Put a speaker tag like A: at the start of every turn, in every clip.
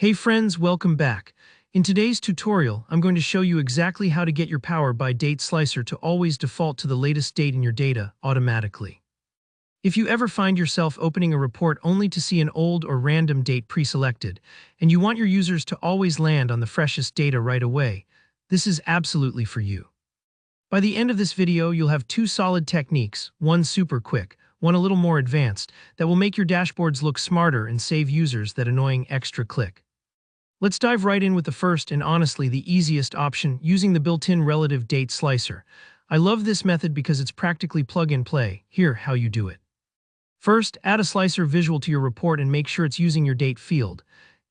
A: Hey friends, welcome back. In today's tutorial, I'm going to show you exactly how to get your Power by Date slicer to always default to the latest date in your data automatically. If you ever find yourself opening a report only to see an old or random date pre-selected, and you want your users to always land on the freshest data right away, this is absolutely for you. By the end of this video, you'll have two solid techniques, one super quick, one a little more advanced, that will make your dashboards look smarter and save users that annoying extra click. Let's dive right in with the first and honestly the easiest option, using the built-in relative date slicer. I love this method because it's practically plug and play. Here, how you do it. First, add a slicer visual to your report and make sure it's using your date field.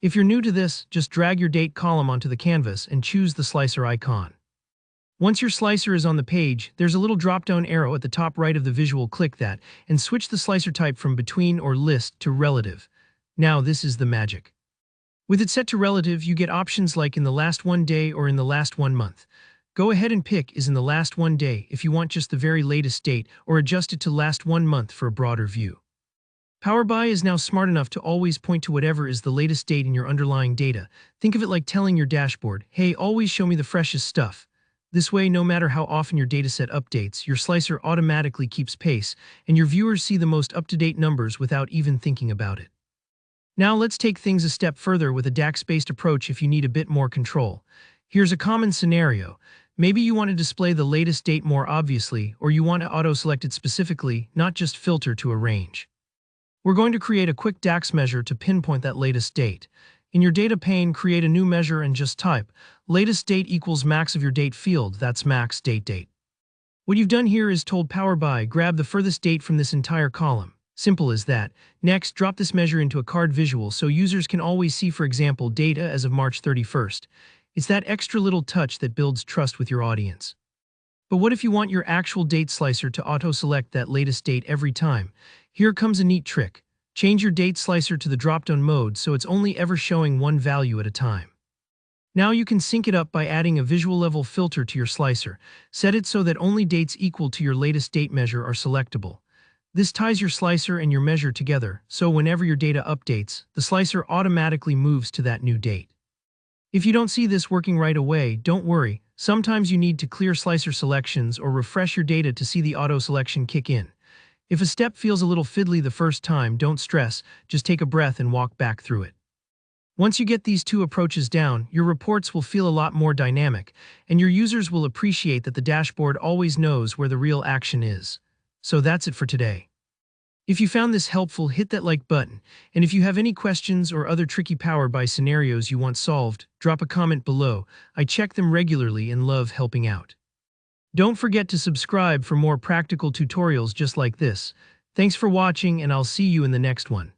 A: If you're new to this, just drag your date column onto the canvas and choose the slicer icon. Once your slicer is on the page, there's a little drop-down arrow at the top right of the visual. Click that and switch the slicer type from between or list to relative. Now this is the magic. With it set to relative, you get options like in the last 1 day or in the last 1 month. Go ahead and pick is in the last 1 day if you want just the very latest date, or adjust it to last 1 month for a broader view. Power BI is now smart enough to always point to whatever is the latest date in your underlying data. Think of it like telling your dashboard, hey, always show me the freshest stuff. This way, no matter how often your dataset updates, your slicer automatically keeps pace, and your viewers see the most up-to-date numbers without even thinking about it. Now let's take things a step further with a DAX-based approach if you need a bit more control. Here's a common scenario. Maybe you want to display the latest date more obviously, or you want to auto-select it specifically, not just filter to a range. We're going to create a quick DAX measure to pinpoint that latest date. In your data pane, create a new measure and just type, latest date equals max of your date field, that's max date. What you've done here is told Power BI, grab the furthest date from this entire column. Simple as that. Next, drop this measure into a card visual so users can always see, for example, data as of March 31st. It's that extra little touch that builds trust with your audience. But what if you want your actual date slicer to auto-select that latest date every time? Here comes a neat trick. Change your date slicer to the drop-down mode so it's only ever showing one value at a time. Now you can sync it up by adding a visual level filter to your slicer. Set it so that only dates equal to your latest date measure are selectable. This ties your slicer and your measure together, so whenever your data updates, the slicer automatically moves to that new date. If you don't see this working right away, don't worry. Sometimes you need to clear slicer selections or refresh your data to see the auto selection kick in. If a step feels a little fiddly the first time, don't stress, just take a breath and walk back through it. Once you get these two approaches down, your reports will feel a lot more dynamic, and your users will appreciate that the dashboard always knows where the real action is. So that's it for today. If you found this helpful, hit that like button, and if you have any questions or other tricky Power BI scenarios you want solved, drop a comment below. I check them regularly and love helping out. Don't forget to subscribe for more practical tutorials just like this. Thanks for watching, and I'll see you in the next one.